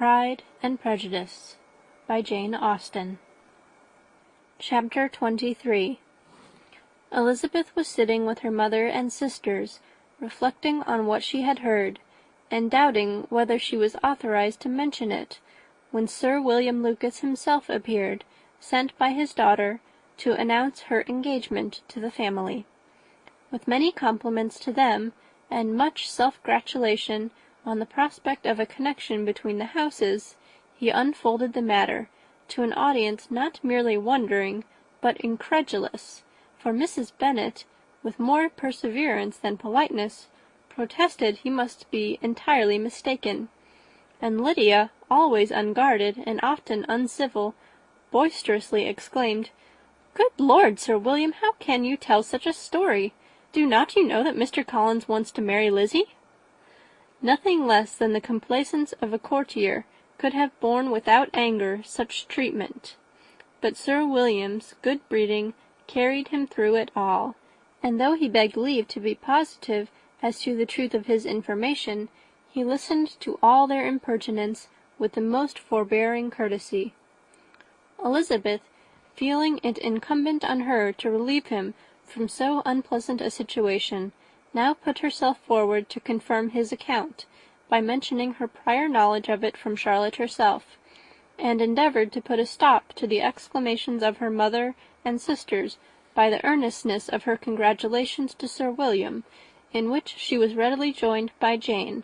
Pride and Prejudice by Jane Austen. Chapter 23. Elizabeth was sitting with her mother and sisters, reflecting on what she had heard, and doubting whether she was authorized to mention it, when Sir William Lucas himself appeared, sent by his daughter, to announce her engagement to the family. With many compliments to them, and much self-gratulation on the prospect of a connection between the houses, he unfolded the matter to an audience not merely wondering, but incredulous, for Mrs. Bennet, with more perseverance than politeness, protested he must be entirely mistaken, and Lydia, always unguarded and often uncivil, boisterously exclaimed, "Good Lord, Sir William, how can you tell such a story? Do not you know that Mr. Collins wants to marry Lizzie?" Nothing less than the complaisance of a courtier could have borne without anger such treatment, but Sir William's good breeding carried him through it all, and though he begged leave to be positive as to the truth of his information, he listened to all their impertinence with the most forbearing courtesy. Elizabeth, feeling it incumbent on her to relieve him from so unpleasant a situation, now put herself forward to confirm his account, by mentioning her prior knowledge of it from Charlotte herself, and endeavoured to put a stop to the exclamations of her mother and sisters by the earnestness of her congratulations to Sir William, in which she was readily joined by Jane,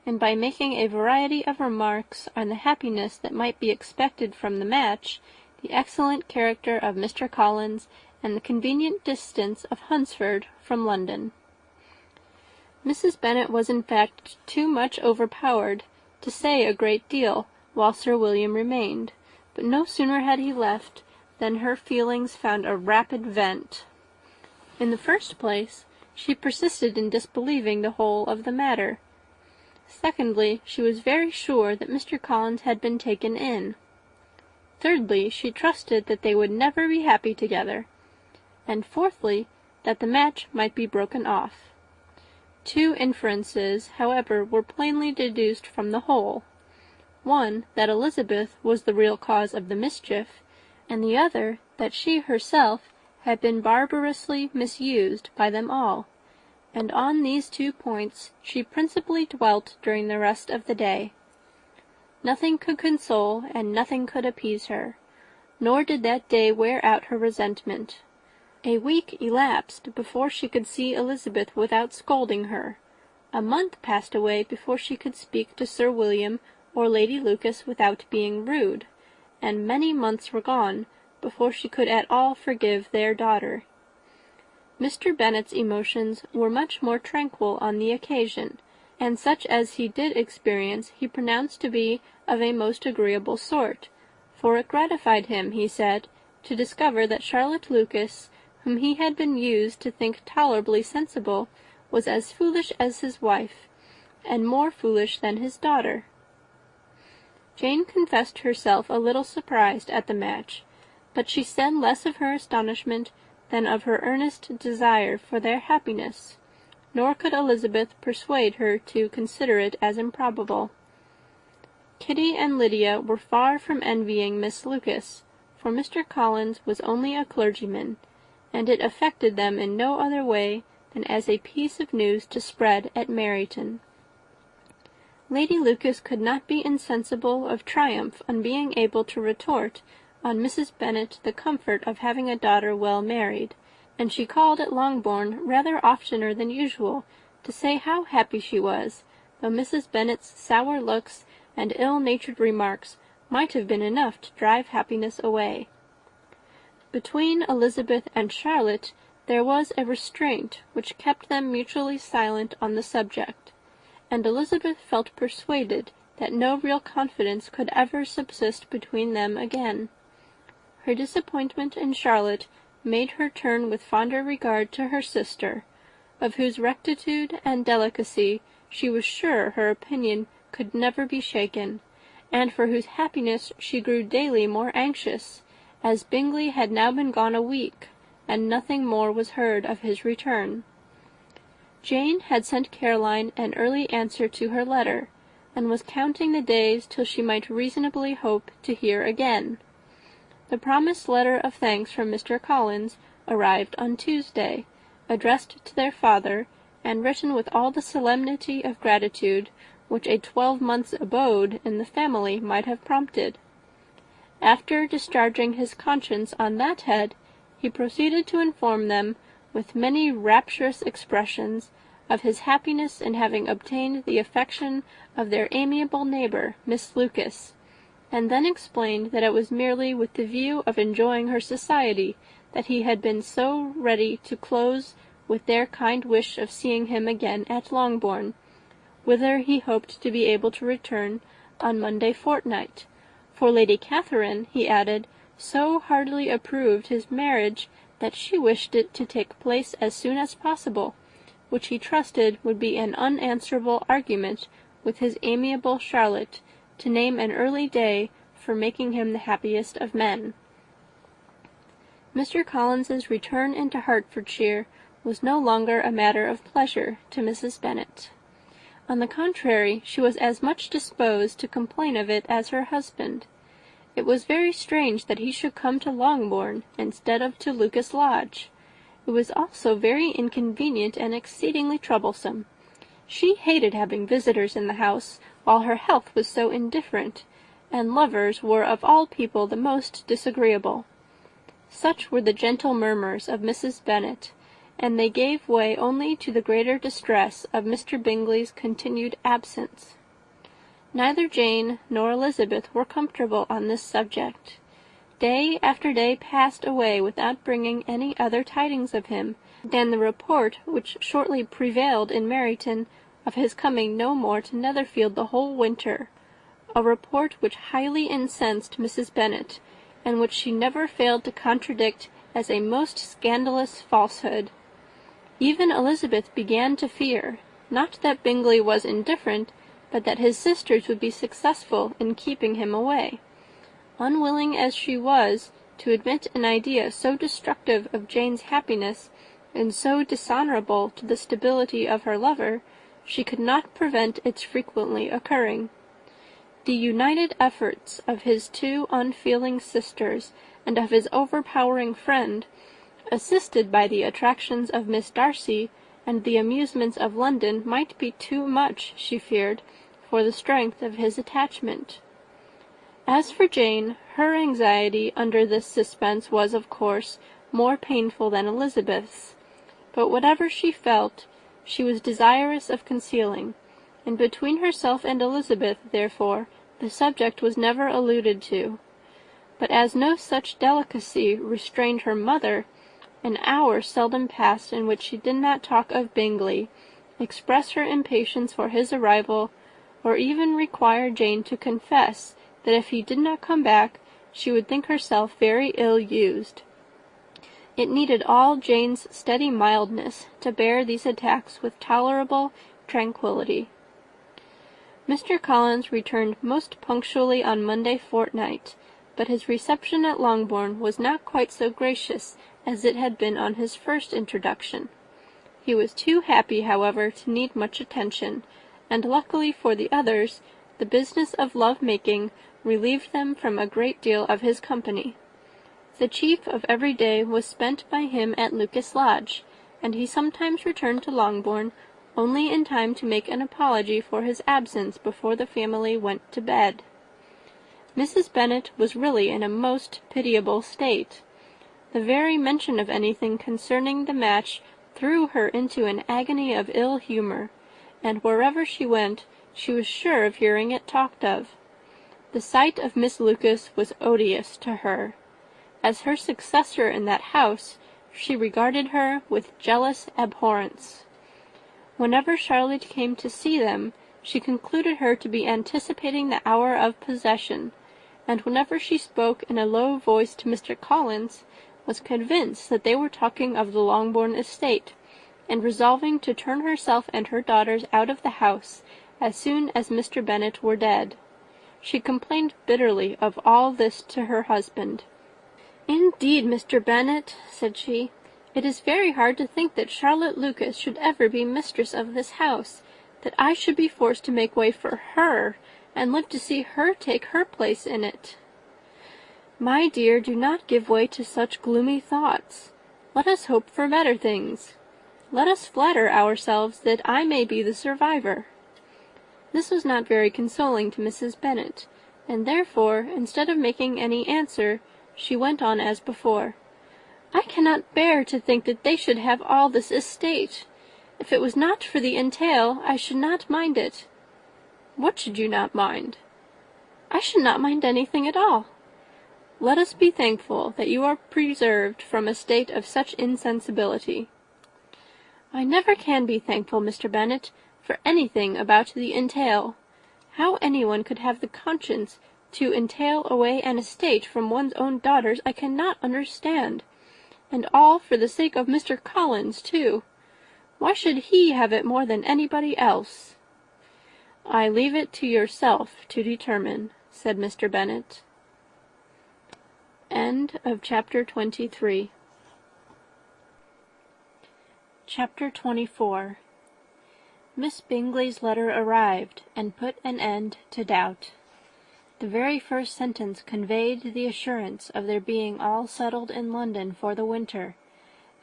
and by making a variety of remarks on the happiness that might be expected from the match, the excellent character of Mr. Collins, and the convenient distance of Hunsford from London. Mrs. Bennet was in fact too much overpowered to say a great deal while Sir William remained, but no sooner had he left than her feelings found a rapid vent. In the first place, she persisted in disbelieving the whole of the matter. Secondly, she was very sure that Mr. Collins had been taken in. Thirdly, she trusted that they would never be happy together. And fourthly, that the match might be broken off. Two inferences, however, were plainly deduced from the whole. One, that Elizabeth was the real cause of the mischief, and the other, that she herself had been barbarously misused by them all, and on these two points she principally dwelt during the rest of the day. Nothing could console and nothing could appease her, nor did that day wear out her resentment. A week elapsed before she could see Elizabeth without scolding her. A month passed away before she could speak to Sir William or Lady Lucas without being rude, and many months were gone before she could at all forgive their daughter. Mr. Bennet's emotions were much more tranquil on the occasion, and such as he did experience he pronounced to be of a most agreeable sort, for it gratified him, he said, to discover that Charlotte Lucas, whom he had been used to think tolerably sensible, was as foolish as his wife, and more foolish than his daughter. Jane confessed herself a little surprised at the match, but she said less of her astonishment than of her earnest desire for their happiness, nor could Elizabeth persuade her to consider it as improbable. Kitty and Lydia were far from envying Miss Lucas, for Mr. Collins was only a clergyman, and it affected them in no other way than as a piece of news to spread at Meryton. Lady Lucas could not be insensible of triumph on being able to retort on Mrs. Bennet the comfort of having a daughter well married, and she called at Longbourn rather oftener than usual to say how happy she was, though Mrs. Bennet's sour looks and ill-natured remarks might have been enough to drive happiness away. Between Elizabeth and Charlotte there was a restraint which kept them mutually silent on the subject, and Elizabeth felt persuaded that no real confidence could ever subsist between them again. Her disappointment in Charlotte made her turn with fonder regard to her sister, of whose rectitude and delicacy she was sure her opinion could never be shaken, and for whose happiness she grew daily more anxious, as Bingley had now been gone a week, and nothing more was heard of his return. Jane had sent Caroline an early answer to her letter, and was counting the days till she might reasonably hope to hear again. The promised letter of thanks from Mr. Collins arrived on Tuesday, addressed to their father, and written with all the solemnity of gratitude which a 12-months' abode in the family might have prompted. After discharging his conscience on that head, he proceeded to inform them, with many rapturous expressions, of his happiness in having obtained the affection of their amiable neighbour, Miss Lucas, and then explained that it was merely with the view of enjoying her society that he had been so ready to close with their kind wish of seeing him again at Longbourn, whither he hoped to be able to return on Monday fortnight, for Lady Catherine, he added, so heartily approved his marriage that she wished it to take place as soon as possible, which he trusted would be an unanswerable argument with his amiable Charlotte, to name an early day for making him the happiest of men. Mr. Collins's return into Hertfordshire was no longer a matter of pleasure to Mrs. Bennet. On the contrary, she was as much disposed to complain of it as her husband. It was very strange that he should come to Longbourn instead of to Lucas Lodge. It was also very inconvenient and exceedingly troublesome. She hated having visitors in the house while her health was so indifferent, and lovers were of all people the most disagreeable. Such were the gentle murmurs of Mrs. Bennet, and they gave way only to the greater distress of Mr. Bingley's continued absence. Neither Jane nor Elizabeth were comfortable on this subject. Day after day passed away without bringing any other tidings of him than the report which shortly prevailed in Meryton of his coming no more to Netherfield the whole winter, a report which highly incensed Mrs. Bennet, and which she never failed to contradict as a most scandalous falsehood. Even Elizabeth began to fear, not that Bingley was indifferent, but that his sisters would be successful in keeping him away. Unwilling as she was to admit an idea so destructive of Jane's happiness, and so dishonourable to the stability of her lover, she could not prevent its frequently occurring. The united efforts of his two unfeeling sisters, and of his overpowering friend, assisted by the attractions of Miss Darcy and the amusements of London, might be too much, she feared, for the strength of his attachment. As for Jane, her anxiety under this suspense was, of course, more painful than Elizabeth's, but whatever she felt, she was desirous of concealing, and between herself and Elizabeth, therefore, the subject was never alluded to. But as no such delicacy restrained her mother, an hour seldom passed in which she did not talk of Bingley, express her impatience for his arrival, or even require Jane to confess that if he did not come back, she would think herself very ill-used. It needed all Jane's steady mildness to bear these attacks with tolerable tranquillity. Mr. Collins returned most punctually on Monday fortnight, but his reception at Longbourn was not quite so gracious as it had been on his first introduction. He was too happy, however, to need much attention, and luckily for the others, the business of love-making relieved them from a great deal of his company. The chief of every day was spent by him at Lucas Lodge, and he sometimes returned to Longbourn only in time to make an apology for his absence before the family went to bed. Mrs. Bennet was really in a most pitiable state. The very mention of anything concerning the match threw her into an agony of ill humour, and wherever she went, she was sure of hearing it talked of. The sight of Miss Lucas was odious to her. As her successor in that house, she regarded her with jealous abhorrence. Whenever Charlotte came to see them, she concluded her to be anticipating the hour of possession, and whenever she spoke in a low voice to Mr. Collins, was convinced that they were talking of the Longbourn estate, and resolving to turn herself and her daughters out of the house as soon as Mr. Bennet were dead. She complained bitterly of all this to her husband. "Indeed, Mr. Bennet," said she, "it is very hard to think that Charlotte Lucas should ever be mistress of this house, that I should be forced to make way for her, and live to see her take her place in it. My dear, do not give way to such gloomy thoughts. Let us hope for better things. Let us flatter ourselves that I may be the survivor." This was not very consoling to Mrs. Bennet, and therefore, instead of making any answer, she went on as before. "I cannot bear to think that they should have all this estate. If it was not for the entail, I should not mind it." "What should you not mind?" "I should not mind anything at all." "Let us be thankful that you are preserved from a state of such insensibility." "I never can be thankful, Mr. Bennet, for anything about the entail. How anyone could have the conscience to entail away an estate from one's own daughters I cannot understand. And all for the sake of Mr. Collins, too. Why should he have it more than anybody else?" "I leave it to yourself to determine," said Mr. Bennet. Chapter 23. Chapter 24. Miss Bingley's letter arrived, and put an end to doubt. The very first sentence conveyed the assurance of their being all settled in London for the winter,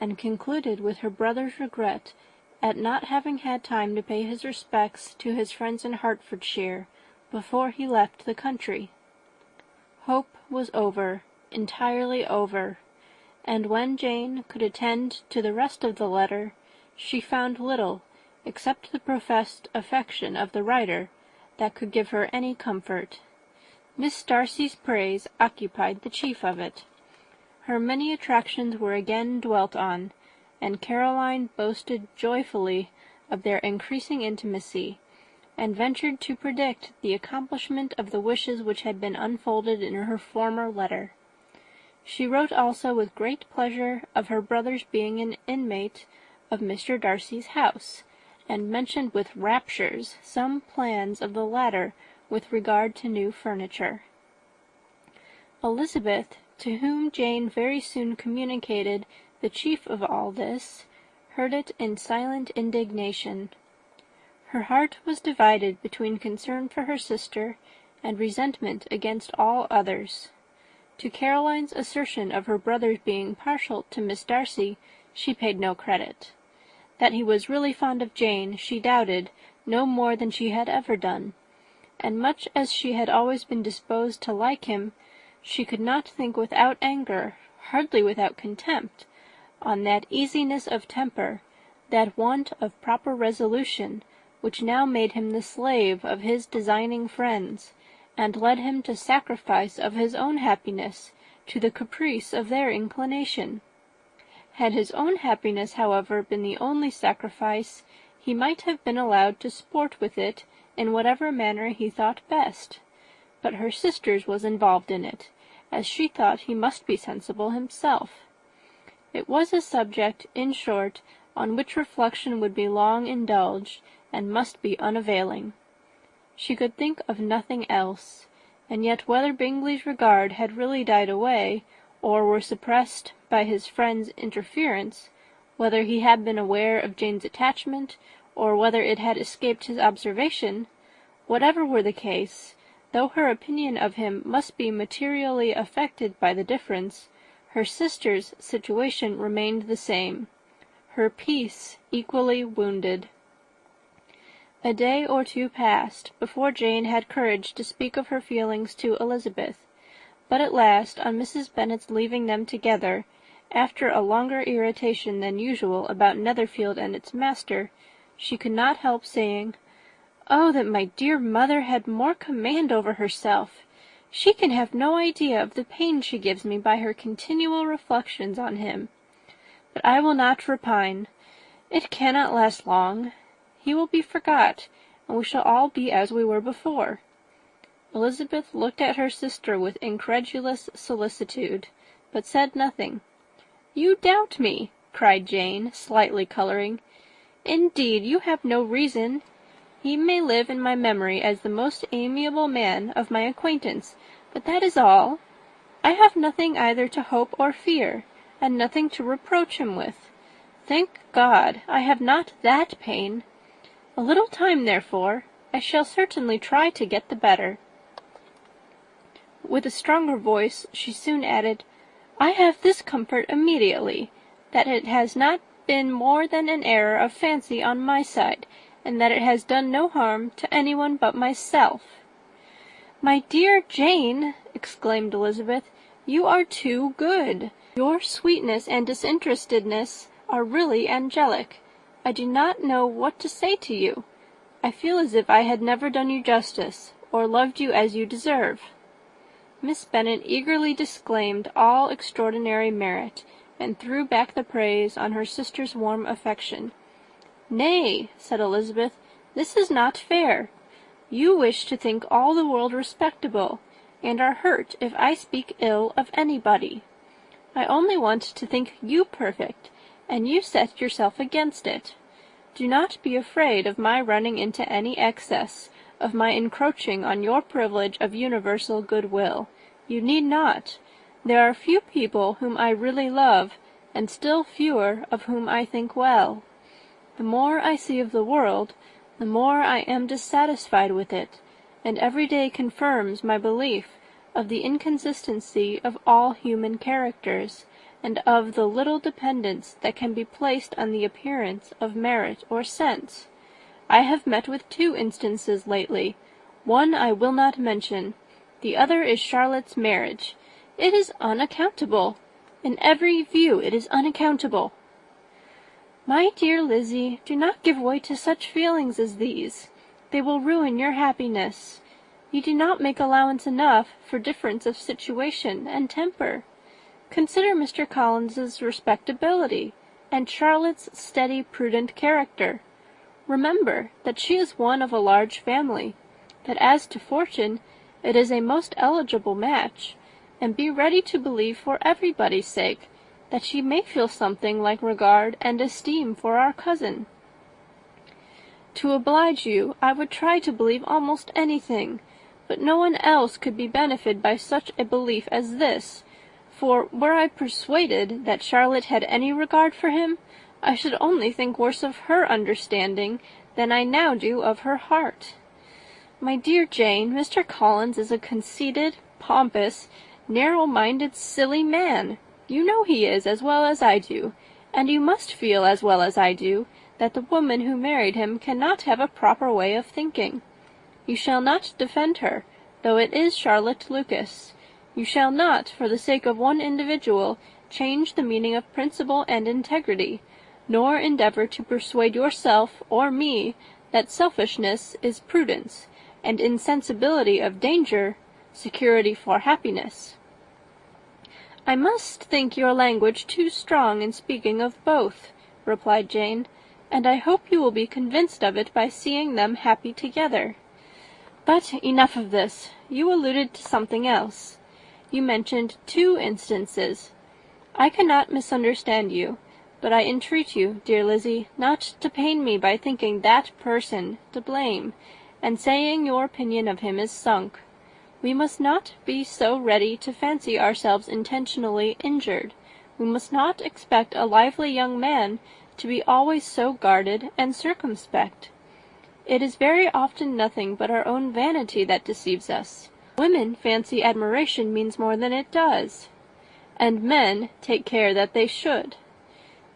and concluded with her brother's regret at not having had time to pay his respects to his friends in Hertfordshire before he left the country. Hope was over, entirely over, and when Jane could attend to the rest of the letter, she found little, except the professed affection of the writer, that could give her any comfort. Miss Darcy's praise occupied the chief of it. Her many attractions were again dwelt on, and Caroline boasted joyfully of their increasing intimacy, and ventured to predict the accomplishment of the wishes which had been unfolded in her former letter. She wrote also with great pleasure of her brother's being an inmate of Mr. Darcy's house, and mentioned with raptures some plans of the latter with regard to new furniture. Elizabeth, to whom Jane very soon communicated the chief of all this, heard it in silent indignation. Her heart was divided between concern for her sister and resentment against all others. To Caroline's assertion of her brother's being partial to Miss Darcy she paid no credit. That he was really fond of Jane she doubted no more than she had ever done, and much as she had always been disposed to like him, she could not think without anger, hardly without contempt, on that easiness of temper, that want of proper resolution, which now made him the slave of his designing friends, and led him to sacrifice of his own happiness to the caprice of their inclination. Had his own happiness, however, been the only sacrifice, he might have been allowed to sport with it in whatever manner he thought best. But her sister's was involved in it, as she thought he must be sensible himself. It was a subject, in short, on which reflection would be long indulged, and must be unavailing. She could think of nothing else, and yet whether Bingley's regard had really died away, or were suppressed by his friend's interference, whether he had been aware of Jane's attachment, or whether it had escaped his observation, whatever were the case, though her opinion of him must be materially affected by the difference, her sister's situation remained the same, her peace equally wounded. A day or two passed before Jane had courage to speak of her feelings to Elizabeth, but at last, on Mrs. Bennet's leaving them together, after a longer irritation than usual about Netherfield and its master, she could not help saying, "Oh, that my dear mother had more command over herself! She can have no idea of the pain she gives me by her continual reflections on him. But I will not repine. It cannot last long. He will be forgot, and we shall all be as we were before." Elizabeth looked at her sister with incredulous solicitude, but said nothing. "You doubt me!" cried Jane, slightly colouring. "Indeed, you have no reason. He may live in my memory as the most amiable man of my acquaintance, but that is all. I have nothing either to hope or fear, and nothing to reproach him with. Thank God, I have not that pain. A little time, therefore. I shall certainly try to get the better." With a stronger voice, she soon added, "I have this comfort immediately, that it has not been more than an error of fancy on my side, and that it has done no harm to anyone but myself." "My dear Jane," exclaimed Elizabeth, "you are too good. Your sweetness and disinterestedness are really angelic. I do not know what to say to you. I feel as if I had never done you justice, or loved you as you deserve." Miss Bennet eagerly disclaimed all extraordinary merit, and threw back the praise on her sister's warm affection. "Nay," said Elizabeth, "this is not fair. You wish to think all the world respectable, and are hurt if I speak ill of anybody. I only want to think you perfect, and you set yourself against it. Do not be afraid of my running into any excess, of my encroaching on your privilege of universal goodwill. You need not. There are few people whom I really love, and still fewer of whom I think well. The more I see of the world, the more I am dissatisfied with it, and every day confirms my belief of the inconsistency of all human characters, and of the little dependence that can be placed on the appearance of merit or sense. I have met with 2 instances lately. One I will not mention. The other is Charlotte's marriage. It is unaccountable. In every view it is unaccountable." "My dear Lizzie, do not give way to such feelings as these. They will ruin your happiness. You do not make allowance enough for difference of situation and temper. Consider Mr. Collins's respectability, and Charlotte's steady, prudent character. Remember that she is one of a large family, that as to fortune, it is a most eligible match, and be ready to believe for everybody's sake that she may feel something like regard and esteem for our cousin. To oblige you, I would try to believe almost anything, but no one else could be benefited by such a belief as this, for were I persuaded that Charlotte had any regard for him, I should only think worse of her understanding than I now do of her heart. My dear Jane, Mr. Collins is a conceited, pompous, narrow-minded, silly man. You know he is as well as I do, and you must feel as well as I do that the woman who married him cannot have a proper way of thinking. You shall not defend her, though it is Charlotte Lucas. You shall not, for the sake of one individual, change the meaning of principle and integrity, nor endeavour to persuade yourself or me that selfishness is prudence, and insensibility of danger security for happiness." "I must think your language too strong in speaking of both," replied Jane, "and I hope you will be convinced of it by seeing them happy together. But enough of this. You alluded to something else. You mentioned 2 instances. I cannot misunderstand you, but I entreat you, dear Lizzie, not to pain me by thinking that person to blame, and saying your opinion of him is sunk. We must not be so ready to fancy ourselves intentionally injured. We must not expect a lively young man to be always so guarded and circumspect. It is very often nothing but our own vanity that deceives us. Women fancy admiration means more than it does, and men take care that they should.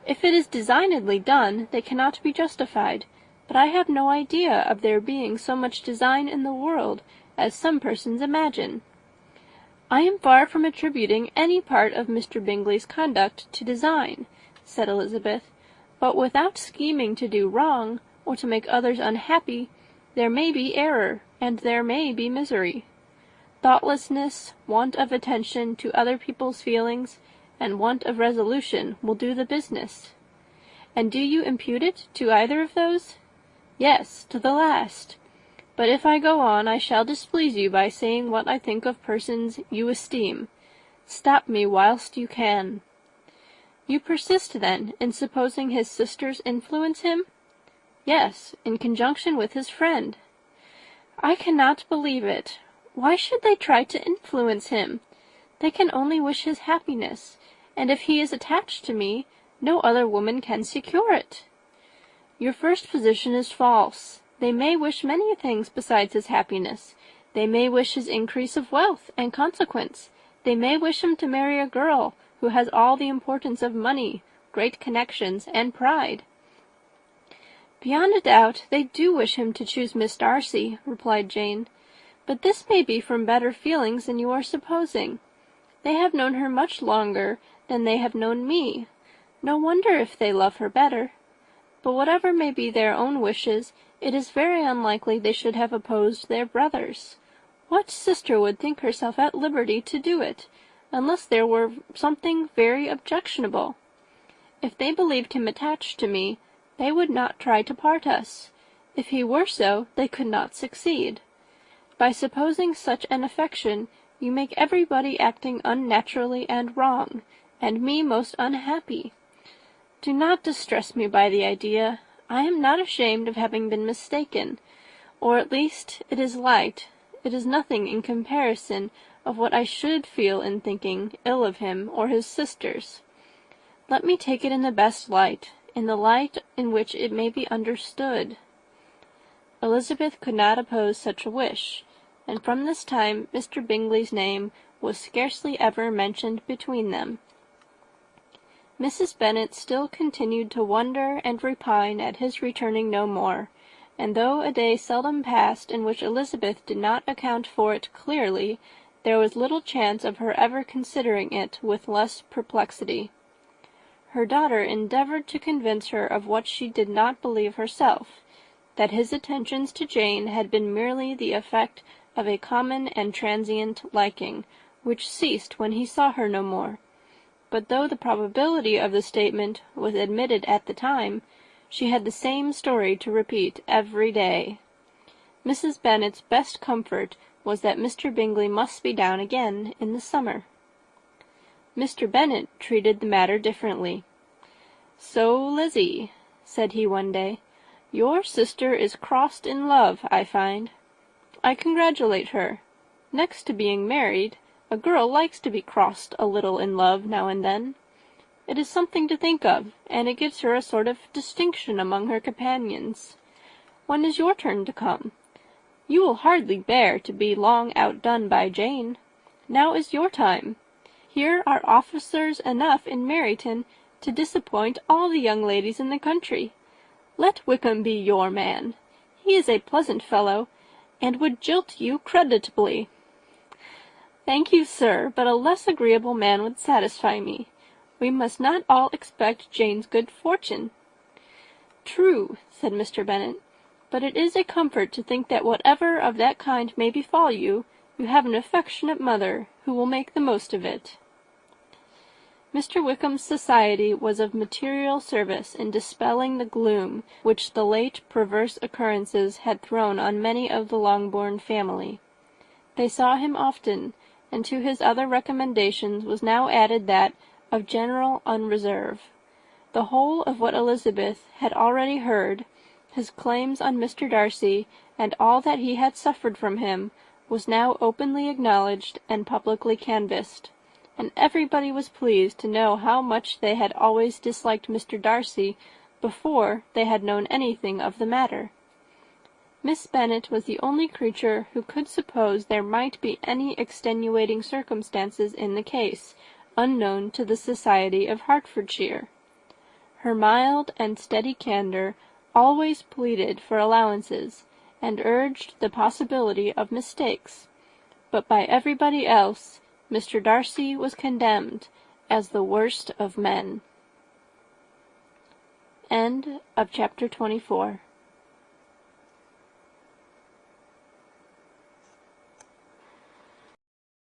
If it is designedly done, they cannot be justified, but I have no idea of there being so much design in the world as some persons imagine. I am far from attributing any part of Mr. Bingley's conduct to design," said Elizabeth, "but without scheming to do wrong, or to make others unhappy, there may be error, and there may be misery. Thoughtlessness, want of attention to other people's feelings, and want of resolution will do the business. And do you impute it to either of those?" "Yes, to the last. But if I go on, I shall displease you by saying what I think of persons you esteem. Stop me whilst you can." "You persist, then, in supposing his sisters influence him?" "Yes, in conjunction with his friend." "I cannot believe it. Why should they try to influence him? They can only wish his happiness, and if he is attached to me, no other woman can secure it." Your first position is false. They may wish many things besides his happiness. They may wish his increase of wealth and consequence. They may wish him to marry a girl who has all the importance of money, great connections, and pride." "Beyond a doubt, they do wish him to choose Miss Darcy," replied Jane. "But this may be from better feelings than you are supposing. They have known her much longer than they have known me. No wonder if they love her better. But whatever may be their own wishes, it is very unlikely they should have opposed their brother's. What sister would think herself at liberty to do it, unless there were something very objectionable? If they believed him attached to me, they would not try to part us. If he were so, they could not succeed. By supposing such an affection, you make everybody acting unnaturally and wrong, and me most unhappy. Do not distress me by the idea. I am not ashamed of having been mistaken, or at least it is light. It is nothing in comparison of what I should feel in thinking ill of him or his sisters. Let me take it in the best light, in the light in which it may be understood." Elizabeth could not oppose such a wish, and from this time Mr. Bingley's name was scarcely ever mentioned between them. Mrs. Bennet still continued to wonder and repine at his returning no more, and though a day seldom passed in which Elizabeth did not account for it clearly, there was little chance of her ever considering it with less perplexity. Her daughter endeavoured to convince her of what she did not believe herself, that his attentions to Jane had been merely the effect of a common and transient liking, which ceased when he saw her no more. But though the probability of the statement was admitted at the time, she had the same story to repeat every day. Mrs. Bennet's best comfort was that Mr. Bingley must be down again in the summer. Mr. Bennet treated the matter differently. "So, Lizzie," said he one day, "your sister is crossed in love, I find. I congratulate her. Next to being married, a girl likes to be crossed a little in love now and then. It is something to think of, and it gives her a sort of distinction among her companions. When is your turn to come? You will hardly bear to be long outdone by Jane. Now is your time. Here are officers enough in Meryton to disappoint all the young ladies in the country. Let Wickham be your man. He is a pleasant fellow, and would jilt you creditably." "Thank you, sir, but a less agreeable man would satisfy me. We must not all expect Jane's good fortune." "True," said Mr. Bennet, "but it is a comfort to think that whatever of that kind may befall you, you have an affectionate mother who will make the most of it." Mr. Wickham's society was of material service in dispelling the gloom which the late perverse occurrences had thrown on many of the Longbourn family. They saw him often, and to his other recommendations was now added that of general unreserve. The whole of what Elizabeth had already heard, his claims on Mr. Darcy, and all that he had suffered from him, was now openly acknowledged and publicly canvassed, and everybody was pleased to know how much they had always disliked Mr. Darcy before they had known anything of the matter. Miss Bennet was the only creature who could suppose there might be any extenuating circumstances in the case, unknown to the society of Hertfordshire. Her mild and steady candour always pleaded for allowances, and urged the possibility of mistakes, but by everybody else Mr. Darcy was condemned as the worst of men. End of chapter 24.